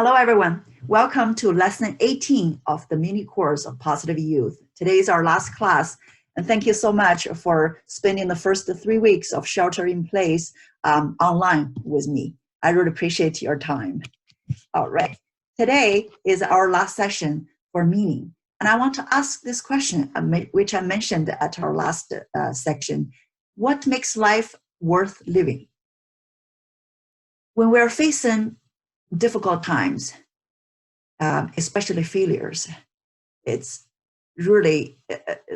Hello, everyone. Welcome to lesson 18 of the mini course of Positive Youth. Today is our last class, and thank you so much for spending the first 3 weeks of shelter in place online with me. I really appreciate your time. All right. Today is our last session for meaning. And I want to ask this question, which I mentioned at our last section. What makes life worth living? When we're facing difficult times, especially failures, it's really,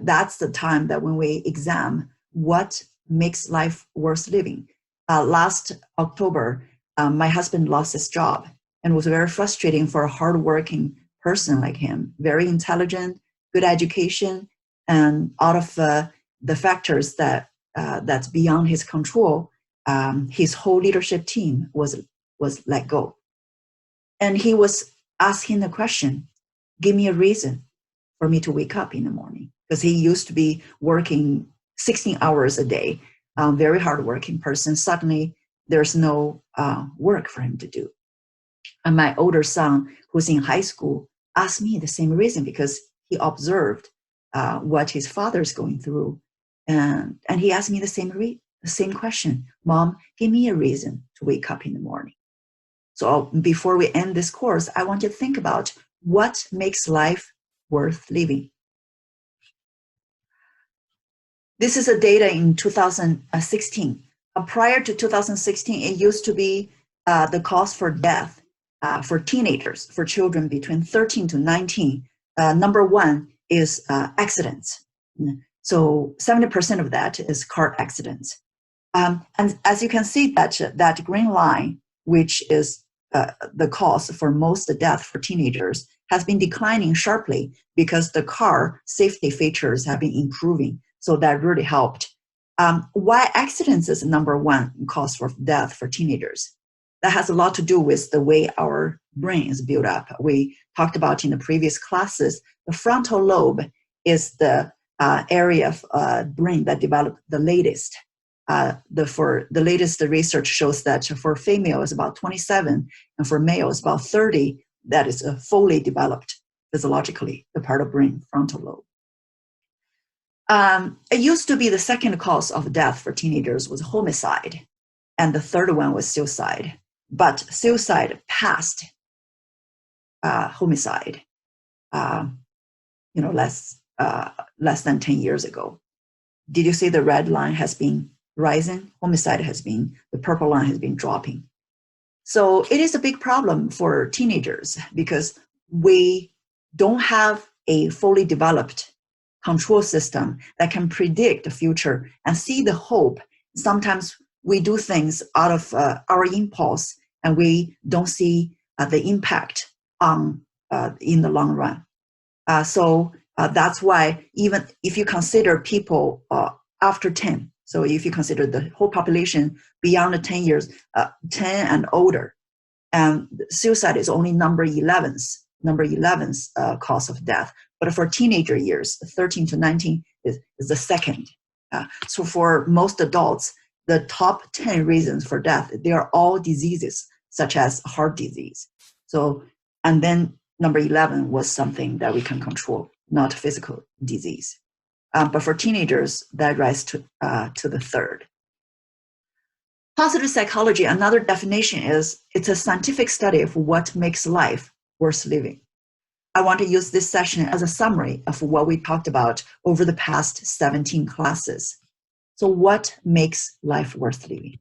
that's the time that when we examine what makes life worth living. Last October, my husband lost his job, and it was very frustrating for a hardworking person like him, very intelligent, good education, and out of the factors that's beyond his control, his whole leadership team was let go. And he was asking the question, give me a reason for me to wake up in the morning. Because he used to be working 16 hours a day, very hardworking person. Suddenly, there's no work for him to do. And my older son, who's in high school, asked me the same reason because he observed what his father's going through. And he asked me the same question, Mom, give me a reason to wake up in the morning. So before we end this course, I want you to think about what makes life worth living. This is a data in 2016. Prior to 2016, it used to be the cause for death for teenagers, for children between 13 to 19. Number one is accidents. So 70% of that is car accidents. And as you can see, that green line, which is the cause for most death for teenagers, has been declining sharply because the car safety features have been improving. So that really helped. Why accidents is number one cause for death for teenagers? That has a lot to do with the way our brain is built up. We talked about in the previous classes, the frontal lobe is the area of brain that developed the latest. The latest research shows that for female is about 27, and for male is about 30. That is fully developed physiologically, the part of brain, frontal lobe. It used to be the second cause of death for teenagers was homicide, and the third one was suicide. But suicide passed homicide, less than 10 years ago. Did you see the red line has been rising? Homicide the purple line has been dropping. So it is a big problem for teenagers because we don't have a fully developed control system that can predict the future and see the hope. Sometimes we do things out of our impulse and we don't see the impact in the long run. So that's why even if you consider people after 10, so if you consider the whole population beyond the 10 years, 10 and older, and suicide is only number 11's cause of death. But for teenager years, 13 to 19 is the second. So for most adults, the top 10 reasons for death, they are all diseases, such as heart disease. So, and then number 11 was something that we can control, not physical disease. But for teenagers, that rises to the third. Positive psychology, another definition is it's a scientific study of what makes life worth living. I want to use this session as a summary of what we talked about over the past 17 classes. So what makes life worth living?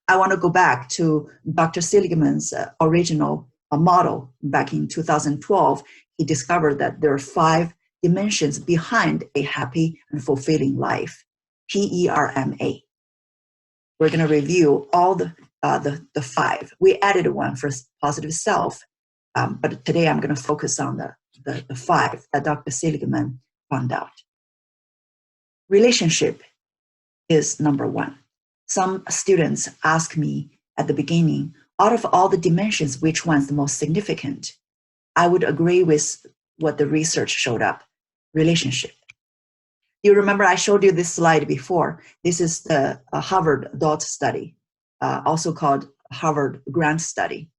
I want to go back to Dr. Seligman's original model back in 2012. He discovered that there are 5 dimensions behind a happy and fulfilling life. PERMA. We're going to review all the 5. We added one for positive self, but today I'm going to focus on the 5 that Dr. Seligman found out. Relationship is number 1. Some students ask me at the beginning, out of all the dimensions, which one's the most significant? I would agree with what the research showed up. Relationship. You remember I showed you this slide before. This is the Harvard adult study, also called Harvard Grant study.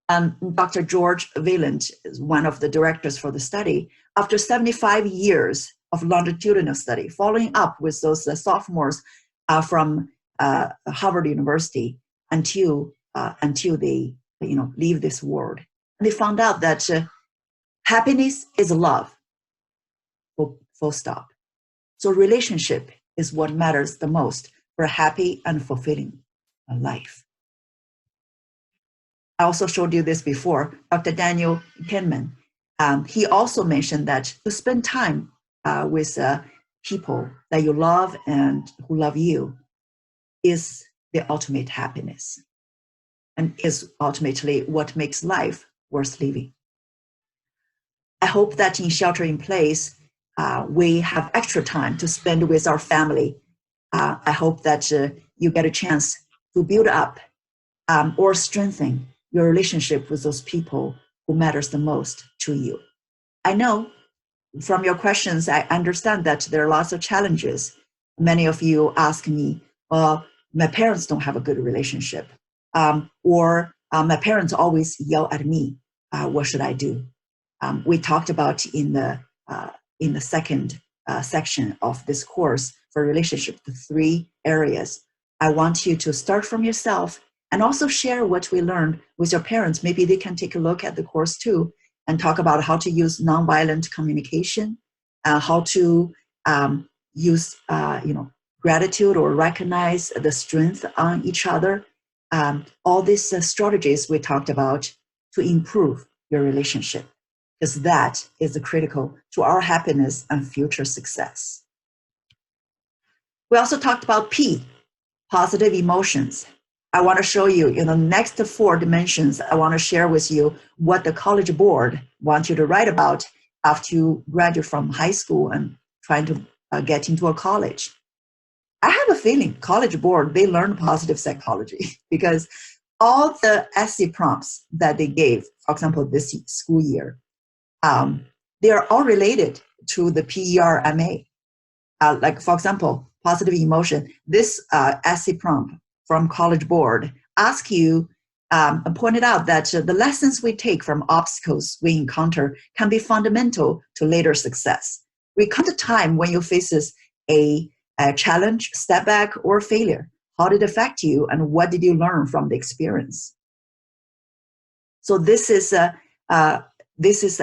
Dr. George Vaillant is one of the directors for the study. After 75 years of longitudinal study, following up with those sophomores from Harvard University until they leave this world, and they found out that happiness is love. Full stop. So relationship is what matters the most for a happy and fulfilling life. I also showed you this before. Dr. Daniel Kahneman, he also mentioned that to spend time with people that you love and who love you is the ultimate happiness and is ultimately what makes life worth living. I hope that in shelter in place, we have extra time to spend with our family. I hope that you get a chance to build up or strengthen your relationship with those people who matters the most to you. I know from your questions, I understand that there are lots of challenges. Many of you ask me, well, my parents don't have a good relationship, or my parents always yell at me. What should I do? We talked about in the second section of this course for relationship, the 3 areas. I want you to start from yourself and also share what we learned with your parents. Maybe they can take a look at the course too and talk about how to use nonviolent communication, how to use gratitude or recognize the strength on each other. All these strategies we talked about to improve your relationship, because that is critical to our happiness and future success. We also talked about P, positive emotions. I want to show you in the next 4 dimensions, I want to share with you what the College Board wants you to write about after you graduate from high school and trying to get into a college. I have a feeling College Board, they learned positive psychology because all the essay prompts that they gave, for example, this school year, they are all related to the PERMA. Like, for example, positive emotion. This essay prompt from College Board ask you, pointed out that the lessons we take from obstacles we encounter can be fundamental to later success. Recount a time when you faces a challenge, setback, or failure. How did it affect you, and what did you learn from the experience? So this is the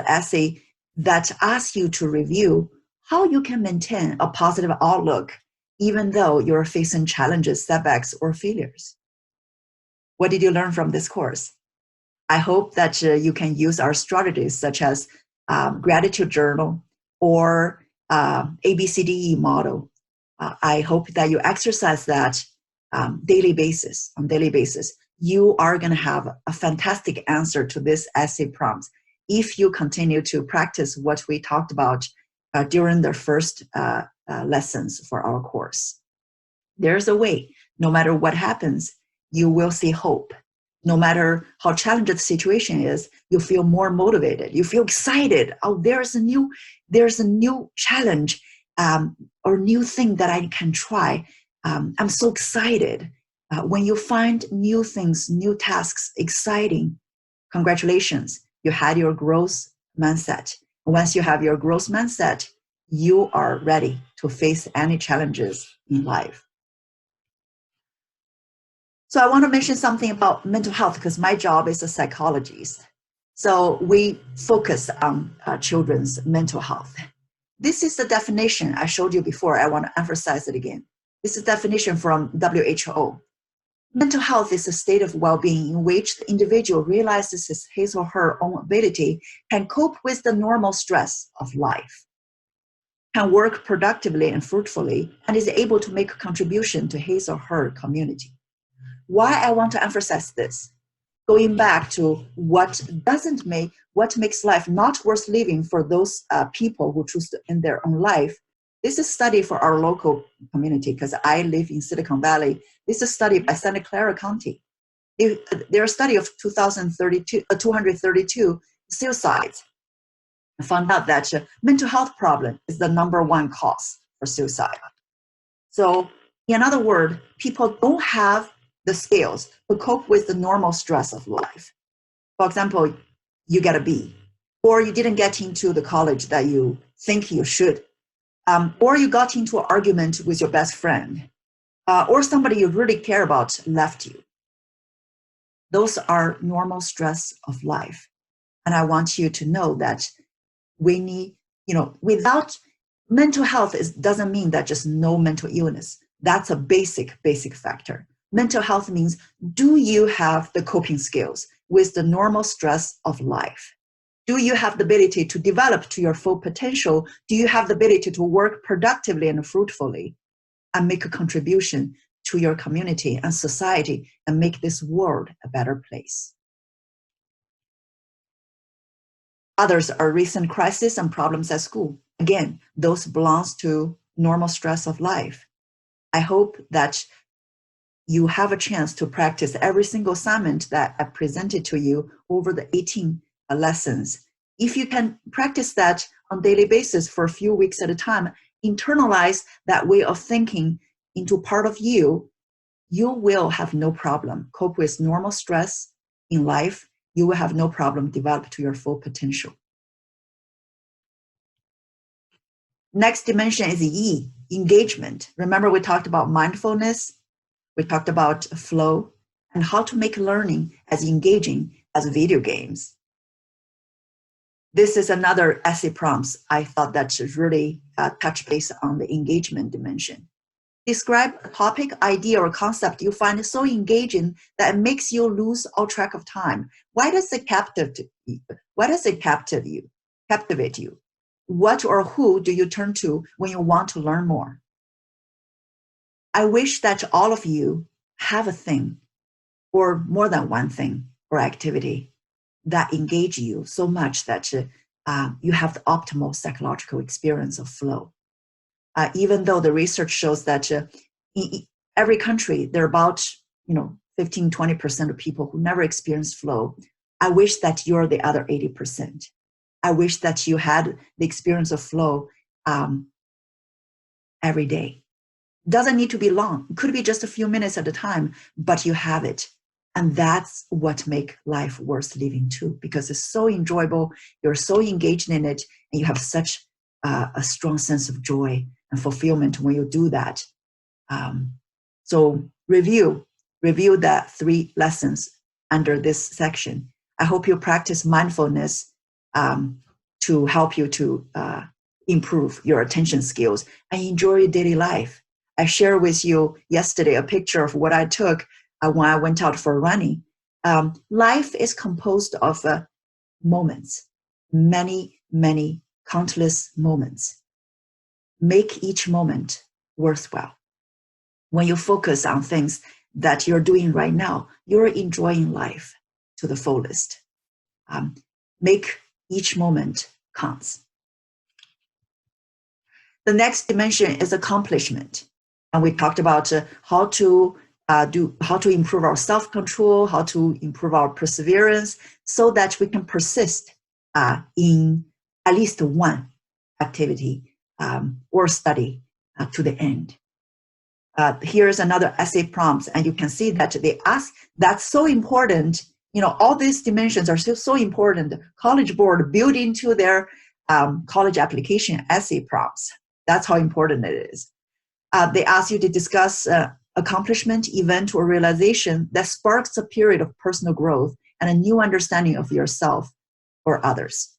essay that asks you to review how you can maintain a positive outlook even though you're facing challenges, setbacks, or failures. What did you learn from this course? I hope that you can use our strategies such as gratitude journal or ABCDE model. I hope that you exercise that on daily basis. You are going to have a fantastic answer to this essay prompts if you continue to practice what we talked about during the first lessons for our course. There's a way. No matter what happens, you will see hope. No matter how challenging the situation is, you feel more motivated. You feel excited. Oh, there's a new challenge or new thing that I can try. I'm so excited. When you find new things, new tasks exciting, congratulations, you had your growth mindset. Once you have your growth mindset, you are ready to face any challenges in life. So I want to mention something about mental health because my job is a psychologist. So we focus on children's mental health. This is the definition I showed you before. I want to emphasize it again. This is the definition from WHO. Mental health is a state of well-being in which the individual realizes his or her own ability, can cope with the normal stress of life, can work productively and fruitfully, and is able to make a contribution to his or her community. Why I want to emphasize this? Going back to what makes life not worth living for those people who choose to end their own life. This is a study for our local community because I live in Silicon Valley. This is a study by Santa Clara County. Their study of 232 suicides found out that mental health problem is the #1 cause for suicide. So in other words, people don't have the skills to cope with the normal stress of life. For example, you get a B, or you didn't get into the college that you think you should, or you got into an argument with your best friend, or somebody you really care about left you. Those are normal stress of life. And I want you to know that we need, without mental health doesn't mean that just no mental illness. That's a basic factor. Mental health means, do you have the coping skills with the normal stress of life? Do you have the ability to develop to your full potential? Do you have the ability to work productively and fruitfully and make a contribution to your community and society and make this world a better place? Others are recent crises and problems at school. Again, those belongs to normal stress of life. I hope that you have a chance to practice every single assignment that I presented to you over the 18 lessons. If you can practice that on a daily basis for a few weeks at a time, internalize that way of thinking into part of you, you will have no problem cope with normal stress in life. You will have no problem develop to your full potential. Next dimension is E, engagement. Remember we talked about mindfulness, we talked about flow, and how to make learning as engaging as video games. This is another essay prompts I thought that should really touch base on the engagement dimension. Describe a topic, idea, or concept you find so engaging that it makes you lose all track of time. Why does it captivate you? What or who do you turn to when you want to learn more? I wish that all of you have a thing or more than one thing or activity that engage you so much that you have the optimal psychological experience of flow. Even though the research shows that in every country, there are about 15, 20% of people who never experience flow. I wish that you're the other 80%. I wish that you had the experience of flow every day. Doesn't need to be long. It could be just a few minutes at a time, but you have it. And that's what makes life worth living too, because it's so enjoyable. You're so engaged in it, and you have such a strong sense of joy and fulfillment when you do that. So review the 3 lessons under this section. I hope you practice mindfulness to help you to improve your attention skills and enjoy your daily life. I shared with you yesterday a picture of what I took when I went out for running. Life is composed of moments, many, many countless moments. Make each moment worthwhile. When you focus on things that you're doing right now, you're enjoying life to the fullest. Make each moment counts. The next dimension is accomplishment. And we talked about how to improve our self-control, how to improve our perseverance so that we can persist in at least one activity or study to the end. Here's another essay prompts, and you can see that they ask, that's so important. All these dimensions are so important. College Board built into their college application essay prompts. That's how important it is. They ask you to discuss accomplishment, event, or realization that sparks a period of personal growth and a new understanding of yourself or others.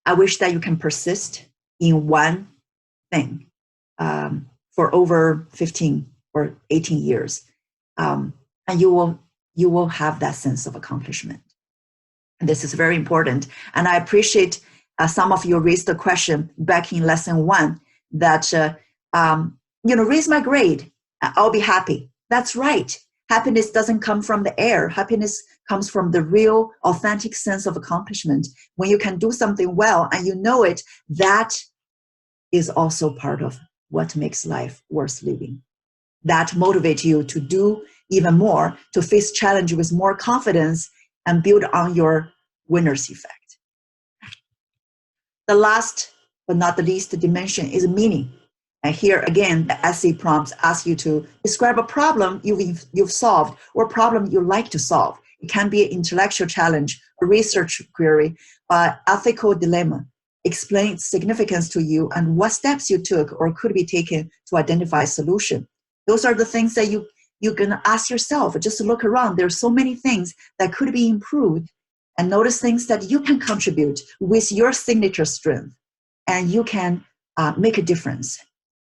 I wish that you can persist in one thing for over 15 or 18 years, and you will have that sense of accomplishment. And this is very important. And I appreciate some of you raised the question back in lesson 1 that, raise my grade, I'll be happy. That's right. Happiness doesn't come from the air. Happiness comes from the real, authentic sense of accomplishment. When you can do something well and you know it, that is also part of what makes life worth living. That motivates you to do even more, to face challenge with more confidence and build on your winner's effect. The last but not the least dimension is meaning. And here again, the essay prompts ask you to describe a problem you've solved or a problem you like to solve. It can be an intellectual challenge, a research query, ethical dilemma. Explain its significance to you and what steps you took or could be taken to identify a solution. Those are the things that you're going to ask yourself. Just look around. There are so many things that could be improved, and notice things that you can contribute with your signature strength, and you can make a difference.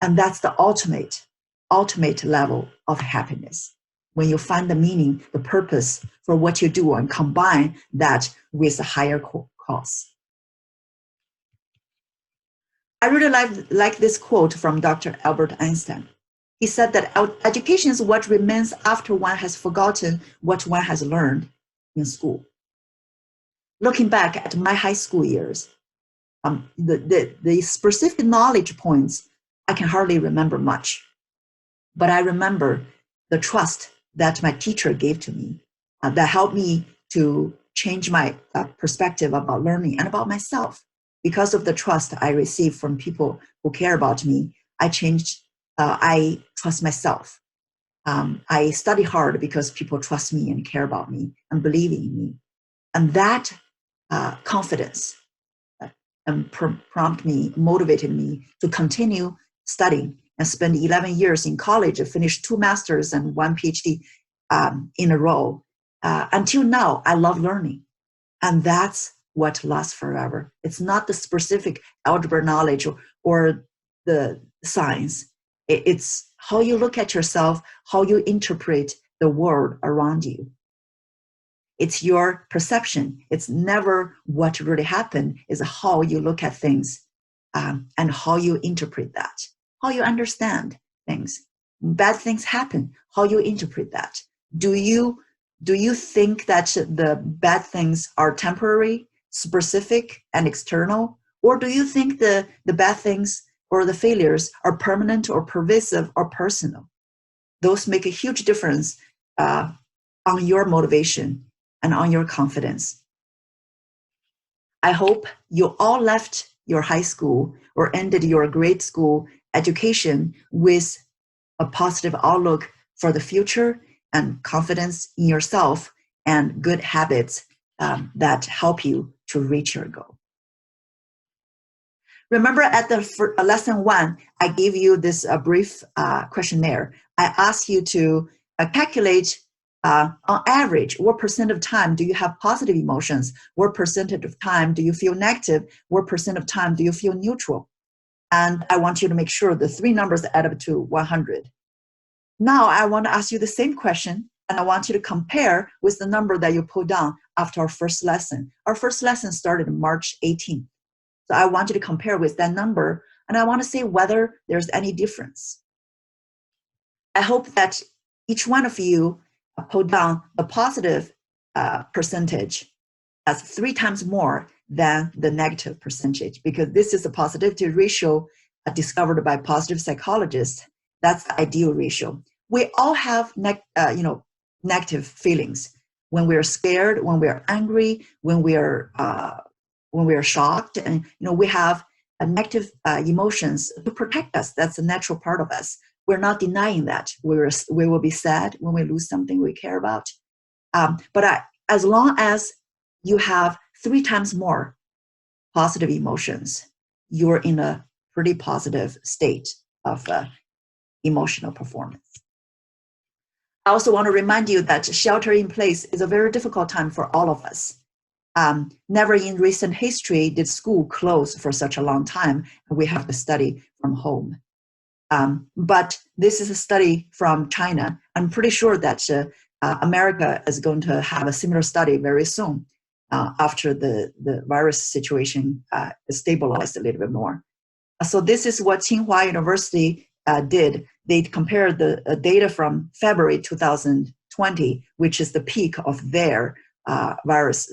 And that's the ultimate level of happiness. When you find the meaning, the purpose for what you do, and combine that with a higher cause. I really like this quote from Dr. Albert Einstein. He said that education is what remains after one has forgotten what one has learned in school. Looking back at my high school years, the specific knowledge points, I can hardly remember much. But I remember the trust that my teacher gave to me that helped me to change my perspective about learning and about myself. Because of the trust I received from people who care about me, I trust myself. I study hard because people trust me and care about me and believe in me. And that confidence motivated me to continue studying and spend 11 years in college and finish 2 masters and 1 PhD in a row. Until now, I love learning. And that's what lasts forever. It's not the specific algebra knowledge or the science. It's how you look at yourself, how you interpret the world around you. It's your perception. It's never what really happened. It's how you look at things and how you interpret that, how you understand things. Bad things happen, how you interpret that. Do you think that the bad things are temporary, specific, and external? Or do you think the bad things or the failures are permanent or pervasive or personal? Those make a huge difference on your motivation and on your confidence. I hope you all left your high school or ended your grade school education with a positive outlook for the future and confidence in yourself and good habits that help you to reach your goal. Remember at the lesson 1, I gave you this brief questionnaire. I asked you to calculate on average, what percent of time do you have positive emotions? What percentage of time do you feel negative? What percent of time do you feel neutral? And I want you to make sure the 3 numbers add up to 100. Now I want to ask you the same question, and I want you to compare with the number that you put down after our first lesson. Our first lesson started March 18th. So I want you to compare with that number, and I want to see whether there's any difference. I hope that each one of you put down the positive percentage as 3 times more than the negative percentage, because this is a positivity ratio discovered by positive psychologists. That's the ideal ratio. We all have negative feelings when we're scared, when we're angry, when we're shocked, and we have negative emotions to protect us. That's a natural part of us. We're not denying that. We will be sad when we lose something we care about. But as long as you have 3 times more positive emotions, you're in a pretty positive state of emotional performance. I also want to remind you that shelter in place is a very difficult time for all of us. Never in recent history did school close for such a long time, and we have to study from home. But this is a study from China. I'm pretty sure that America is going to have a similar study very soon after the virus situation is stabilized a little bit more. So this is what Tsinghua University did. They compared the data from February 2020, which is the peak of their virus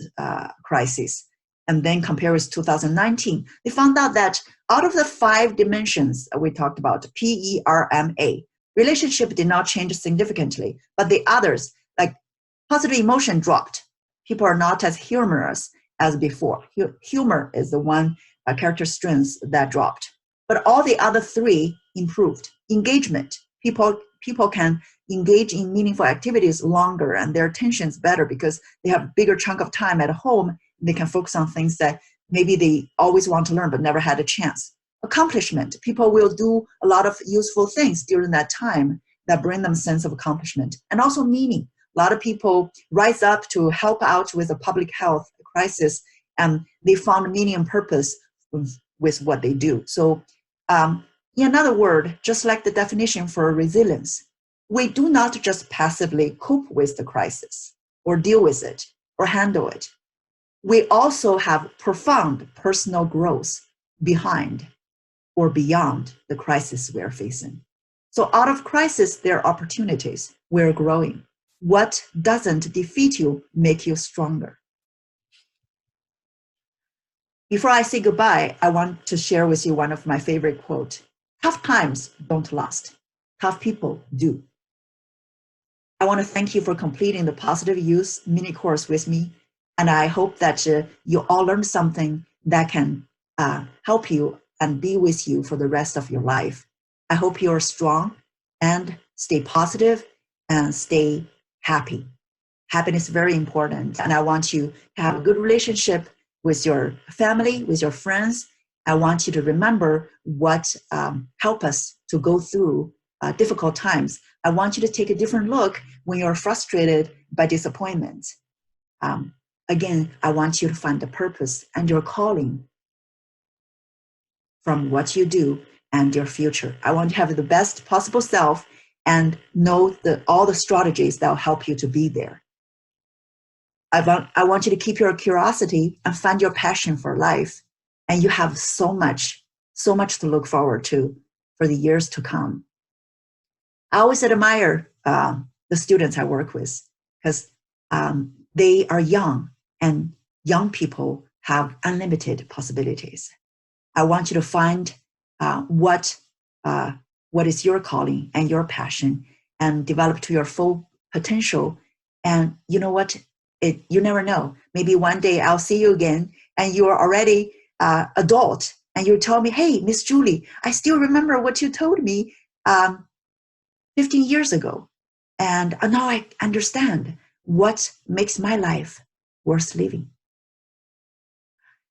crisis, and then compare with 2019. They found out that out of the 5 dimensions we talked about, PERMA, relationship did not change significantly, but the others, like positive emotion, dropped. People are not as humorous as before. Humor is the one character strength that dropped. But all the other 3 improved. Engagement, people can engage in meaningful activities longer, and their attention is better because they have a bigger chunk of time at home. They can focus on things that maybe they always want to learn but never had a chance. Accomplishment. People will do a lot of useful things during that time that bring them a sense of accomplishment. And also meaning. A lot of people rise up to help out with a public health crisis, and they found meaning and purpose with what they do. So in another word, just like the definition for resilience, we do not just passively cope with the crisis or deal with it or handle it. We also have profound personal growth behind or beyond the crisis we're facing. So out of crisis, there are opportunities. We're growing. What doesn't defeat you make you stronger. Before I say goodbye, I want to share with you one of my favorite quotes. Tough times don't last. Tough people do. I want to thank you for completing the Positive Youth mini course with me. And I hope that you all learned something that can help you and be with you for the rest of your life. I hope you're strong and stay positive and stay happy. Happiness is very important. And I want you to have a good relationship with your family, with your friends. I want you to remember what helped us to go through difficult times. I want you to take a different look when you're frustrated by disappointment. Again, I want you to find the purpose and your calling from what you do and your future. I want you to have the best possible self and know all the strategies that will help you to be there. I want you to keep your curiosity and find your passion for life. And you have so much to look forward to for the years to come. I always admire the students I work with because they are young, and young people have unlimited possibilities. I want you to find what is your calling and your passion and develop to your full potential. And you know what? You never know. Maybe one day I'll see you again and you are already adult and you tell me, hey, Miss Julie, I still remember what you told me 15 years ago. And now I understand what makes my life worth living.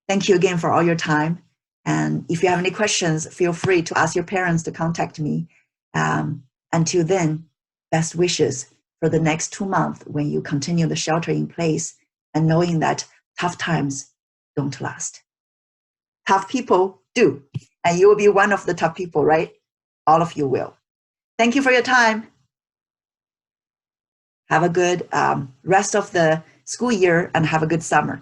Thank you again for all your time. And if you have any questions, feel free to ask your parents to contact me. Until then, best wishes for the next 2 months when you continue the shelter in place and knowing that tough times don't last. Tough people do. And you will be one of the tough people, right? All of you will. Thank you for your time. Have a good rest of the school year and have a good summer.